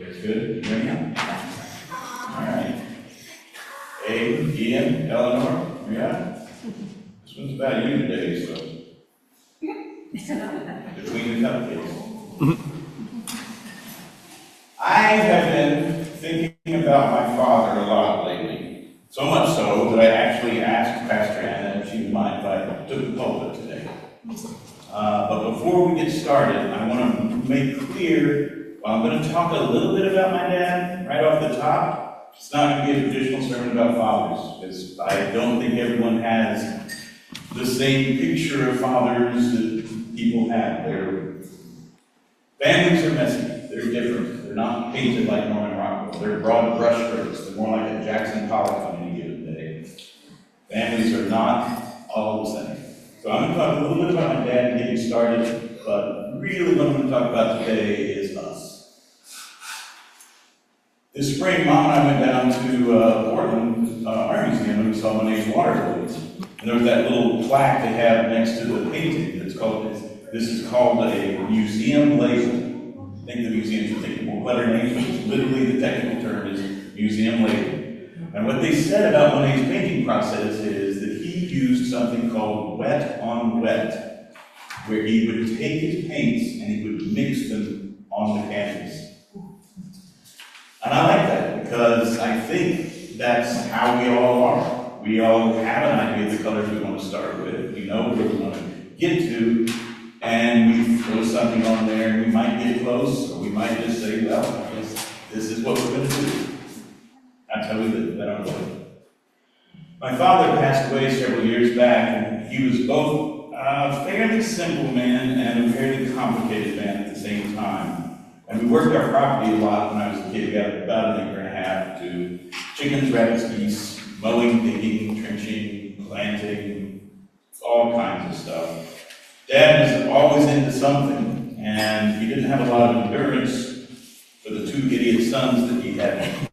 That's good. You ready now? All right. Abe, Ian, Eleanor, yeah. This one's about you today, so. Between the cupcakes. I have been thinking about my father a lot lately. So much so that I actually asked Pastor Anna if she would mind if I took the pulpit today. But before we get started, I want to make clear, I'm going to talk a little bit about my dad right off the top. It's not going to be a traditional sermon about fathers, because I don't think everyone has the same picture of fathers that people have. Their families are messy. They're different. They're not painted like Norman Rockwell. They're broad brush strokes. They're more like a Jackson Pollock on any given day. Families are not all the same. So I'm going to talk a little bit about my dad and getting started, but really what I'm going to talk about today is us. This spring, Mom and I went down to Portland Art Museum and we saw Monet's water lilies. And there was that little plaque they have next to the painting that's called, this is called a museum label. I think the museums are thinking more clever names, but literally the technical term is museum label. And what they said about Monet's painting process is that he used something called wet on wet, where he would take his paints and he would mix them on the canvas. And I like that because I think that's how we all are. We all have an idea of the colors we want to start with. We know where we want to get to, and we throw something on there, and we might get close, or we might just say, well, I guess this is what we're going to do. That's how we live. I don't know. My father passed away several years back, and he was both a fairly simple man and a fairly complicated man at the same time. And we worked our property a lot when I was a kid. We got about an acre and a half to chickens, rabbits, geese, mowing, digging, trenching, planting, all kinds of stuff. Dad was always into something, and he didn't have a lot of endurance for the two idiot sons that he had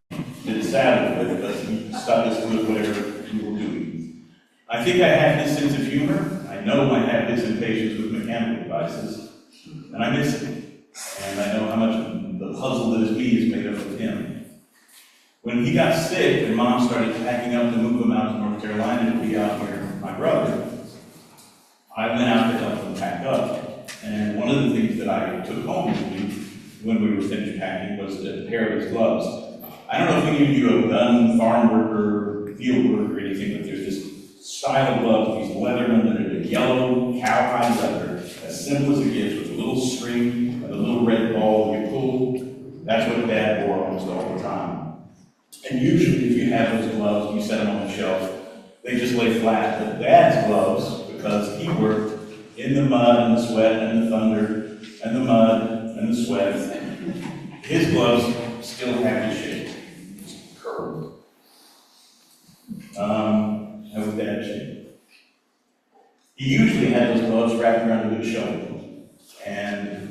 been saddled with, but he stuck us with whatever we were doing. I think I have his sense of humor. I know I have his impatience with mechanical devices, and I miss him. And I know how much of the puzzle that is me is made up of him. When he got sick and Mom started packing up to move him out to North Carolina to be out here with my brother, I went out to help him pack up. And one of the things that I took home with me when we were finished packing was a pair of his gloves. I don't know if any of you have done farm work or field work or anything, but there's this style of gloves, these leathermen that are the yellow cowhide leather, as simple as it gets, with a little string and a little red ball you pull. That's what Dad wore almost all the time. And usually if you have those gloves, you set them on the shelf, they just lay flat. But Dad's gloves, because he worked in the mud and the sweat and the thunder and the mud and the sweat, his gloves still have his shape. Curved. How was Dad shape? He usually had those gloves wrapped around a good shovel. And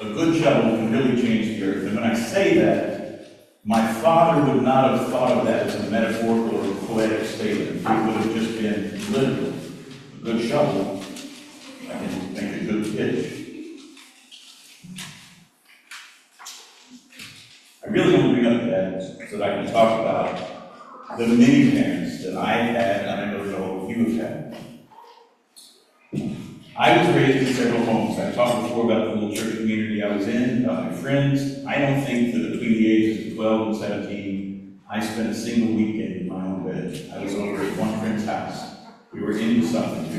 a good shovel can really change the earth. And when I say that, my father would not have thought of that as a metaphorical or poetic statement. It would have just been literal. A good shovel can make a good pitch. I really want to bring up that so that I can talk about the many parents that I had, and I know that all of you have had. I was raised in several homes. I talked before about the little church community I was in, about my friends. I don't think that between the ages of 12 and 17, I spent a single weekend in my own bed. I was over at one friend's house. We were into something.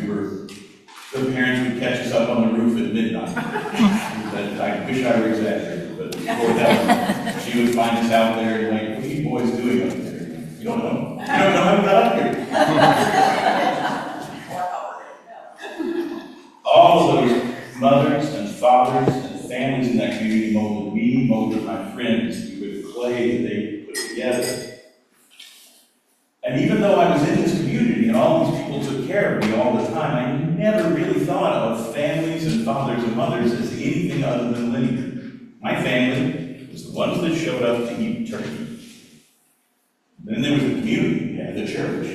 The parents would catch us up on the roof at midnight. I wish I were exaggerating, but before that, she would find us out there and like, what are you boys doing up there? You don't know. You don't know how we got up here. All of those mothers and fathers and families in that community molded me, molded my friends with clay that they put together. And even though I was in this community and all these people took care of me all the time, I never really thought of families and fathers and mothers as anything other than linear. My family was the ones that showed up to eat turkey. Then there was the community, we had the church.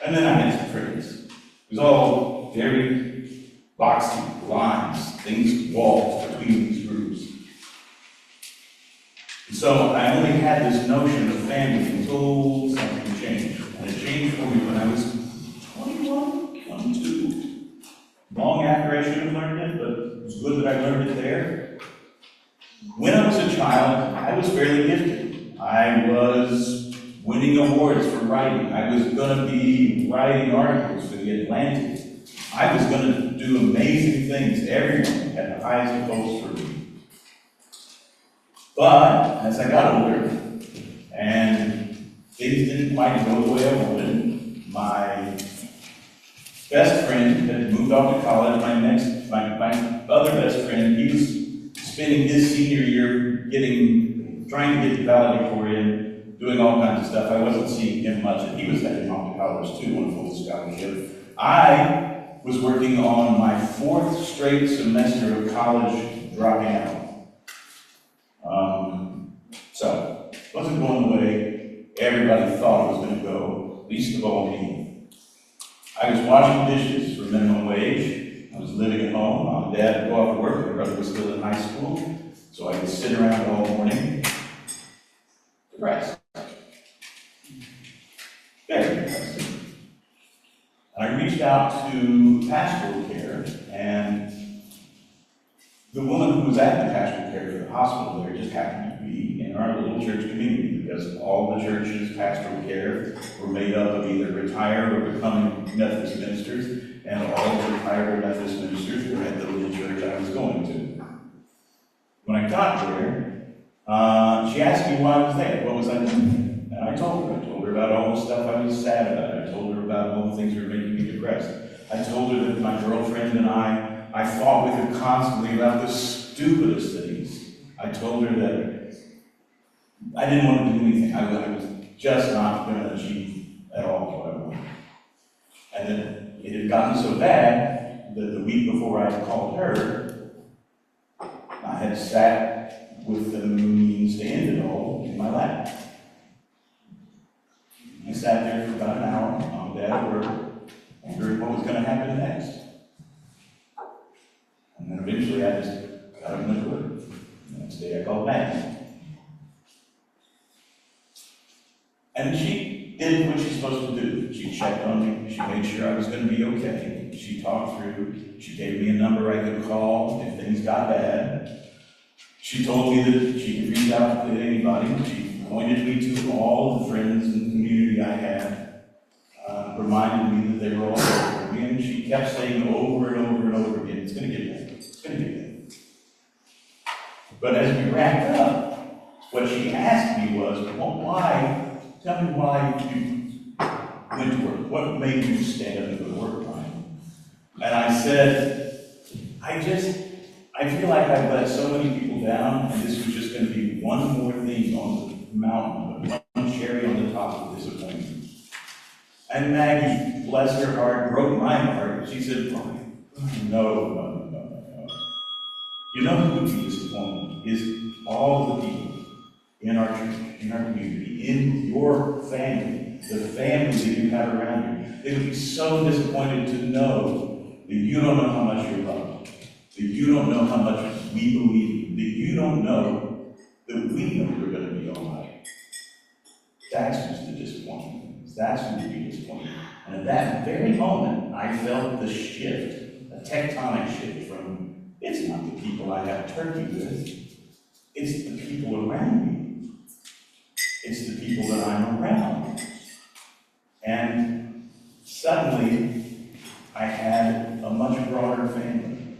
And then I had some friends. It was all very boxy lines, things, walls between these groups. So I only had this notion of family until something changed. And it changed for me when I was 21, 22. Long after I should have learned it, but it was good that I learned it there. When I was a child, I was fairly gifted. I was winning awards for writing. I was going to be writing articles for the Atlantic. I was going to do amazing things. Everyone had the highest of hopes for me. But as I got older, and things didn't quite go the way I wanted, my best friend had moved off to college. My other best friend, he was spending his senior year trying to get the valedictorian, doing all kinds of stuff. I wasn't seeing him much, and he was heading off to college too on a full scholarship. I was working on my 4th straight semester of college, dropping out. So, it wasn't going the way everybody thought it was going to go, least of all me. I was washing dishes for minimum wage. I was living at home. Mom and Dad would go off to work. My brother was still in high school. So I could sit around all morning, depressed. Very depressed. And I reached out to pastoral care, and the woman who was at the pastoral care for the hospital there just happened to be in our little church community, because all the churches, pastoral care, were made up of either retired or becoming Methodist ministers, and all the retired Methodist ministers were at the little church I was going to. When I got there, she asked me why I was there, what was I doing? And I told her about all the stuff I was sad about. I told her about all the things that were making me depressed. I told her that my girlfriend and I fought with her constantly about the stupidest things. I told her that I didn't want to do anything. I was just not going to achieve at all what I wanted. And then it had gotten so bad that the week before I called her, I had sat with the means to end it all in my lap. I sat there for about an hour. Mom and Dad were wondering what was going to happen next. And then eventually I just got up and went to work. The next day I called back. And she did what she's supposed to do. She checked on me. She made sure I was going to be okay. She talked through. She gave me a number I could call if things got bad. She told me that she could reach out to anybody. She pointed me to all the friends and community I had, reminded me that they were all there for me, and she kept saying over and over and over again, it's going to get better, it's going to get better. But as we wrapped up, what she asked me was, well, why, tell me why you went to work. What made you stand up and go to work, Bryan? And I said, I feel like I've let so many people down, and this was just going to be one more thing on the mountain, one cherry on the top of disappointment. And Maggie, bless her heart, broke my heart. She said, no. You know who would be disappointed is all the people in our church, in our community, in your family, the family that you have around you. They would be so disappointed to know that you don't know how much you're loved, that you don't know how much we believe you, that you don't know that we know you're going to be all right. That's who's the disappointment. That's who would be disappointed. And at that very moment, I felt the shift, a tectonic shift from, it's not the people I have turkey with, it's the people around me. It's the people that I'm around. And suddenly, I had a much broader family.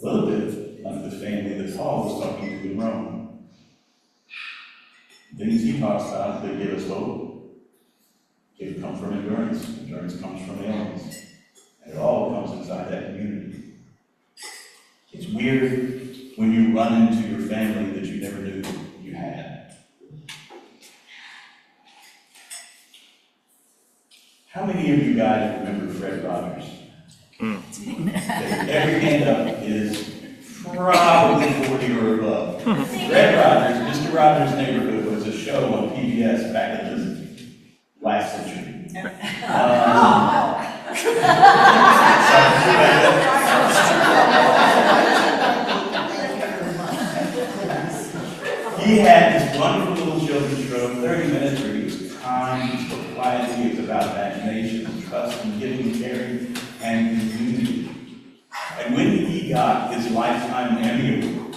A little bit like the family that Paul was talking to in Rome. Things he talks about that give us hope. Give come from endurance. Endurance comes from illness. And it all comes inside that community. It's weird when you run into your family that you never knew you had. How many of you guys remember Fred Rogers? Every hand up is probably 40 or above. Fred Rogers, Mr. Rogers' Neighborhood was a show on PBS back in the last century. about imagination and trust and giving and caring and community. And when he got his lifetime Emmy Award,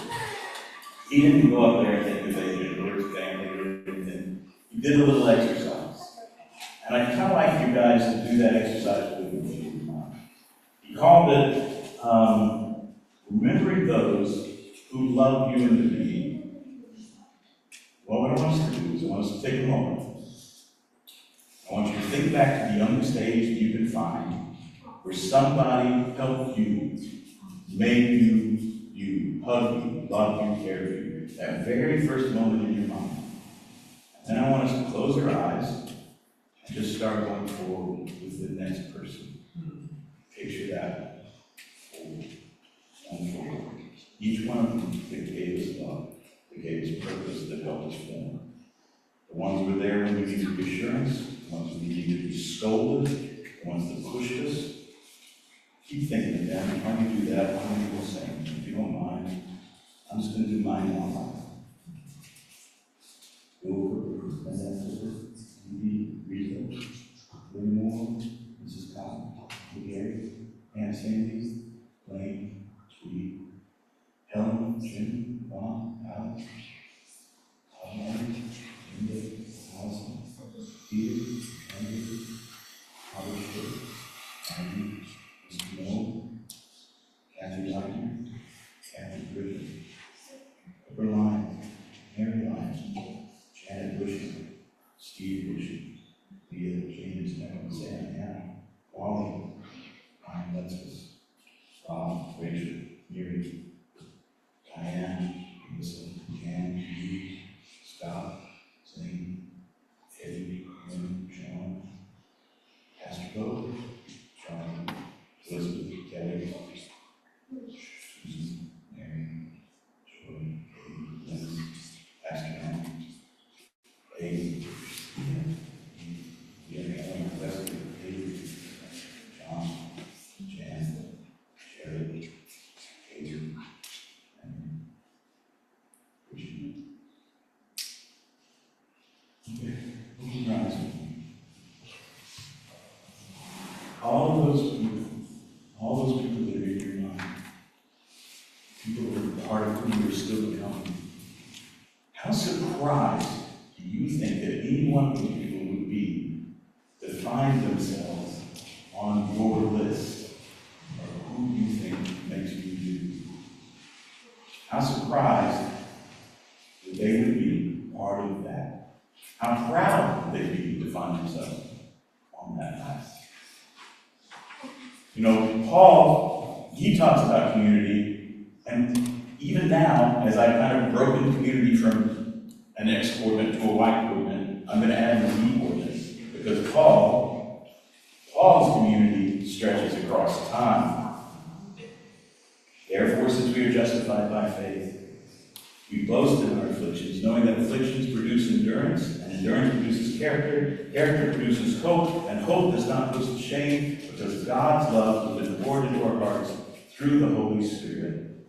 he didn't go up there and think that they did their family or anything. He did a little exercise. And I kind of like you guys to do that exercise with me. He called it remembering those who love you in the beginning. Well, what I want us to do is I want us to take a moment. I want you to think back to the youngest age you can find where somebody helped you, made you, hugged you, loved you, cared for you. That very first moment in your mind. And then I want us to close our eyes and just start going forward with the next person. Picture that forward and forward. Each one of them that gave us love, that gave us purpose, that helped us form. The ones who were there when we needed reassurance, the ones who needed to be scolded, the ones that pushed us. Keep thinking of them. Why don't you do that? Why don't you go sing? If you don't mind, I'm just going to do mine now. Go and then Rita, Moore, Mrs. Cotton, Gary, Aunt Sandy, Blaine, Tweed, Helen, Jim, Ron, Alex, Mary, Linda, Allison, Peter, Andrew, Robert Short, Andy, Mr. Moore, Kathy Wagner, Kathy Griffin, Upper Line, Mary Lyons, Janet Bushman, Steve Bushman, Leah, James, Evan, Sam, Hannah, Wally, Ryan Letzkus, Rob, Rachel, Mary, Diane, Melissa, Jan, Lee, Scott, Zane, Eddie, Lynn, John, Pastor Bo, John, Elizabeth, Kelly, Susan, Mary, Joy, Lynn, Pastor Ann, Abe, Ellen, Wesley, David, John, Jan, Sherry, Adrian, and Richard. Okay, open your eyes. All those people that are in your mind, people that are part of who you're still becoming, how surprised do you think that any one of those people would be to find themselves on your list of who you think makes you you? How surprised that they would be part of that? How proud would they be to find themselves on that list? You know, Paul, he talks about community, and even now, as I've kind of broken community from an X coordinate to a Y coordinate, I'm going to add an E coordinate, because Paul's community stretches across time. Therefore, since we are justified by faith, we boast in our afflictions, knowing that afflictions produce endurance, and endurance produces character, character produces hope, and hope does not put us to shame, because God's love has been poured into our hearts through the Holy Spirit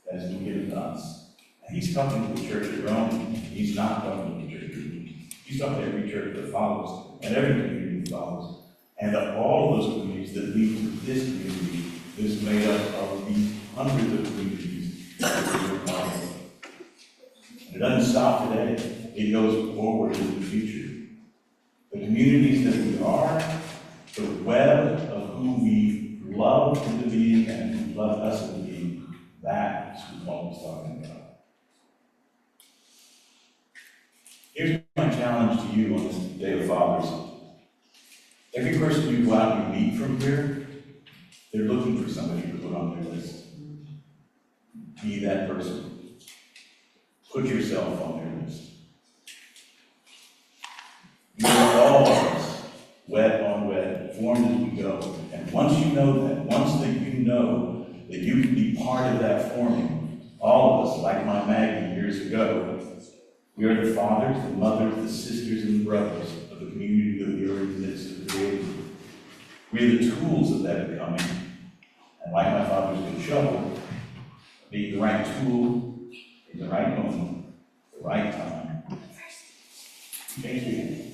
that has been given to us. And he's talking to the church at Rome. He's not talking to the church at Rome. He's talking to every church that follows, and every community that follows. And of all of those communities that lead to this community is made up of these hundreds of communities that we are part of. It doesn't stop today. It goes forward into the future. The communities that we are, the web of who we love into being and who love us into being, that is who Paul is talking about. Here's my challenge to you on this Day of Fathers. Every person you go out and meet from here, they're looking for somebody to put on their list. Be that person. Put yourself on their list. You are all of us, web on web, formed as we go. And once you know that, once that you know that you can be part of that forming, all of us, like my Maggie years ago, we are the fathers, the mothers, the sisters, and the brothers of the community that we are in the midst of creating. We are the tools of that becoming. And like my father's good shovel, being the right tool in the right moment, the right time. Thank you.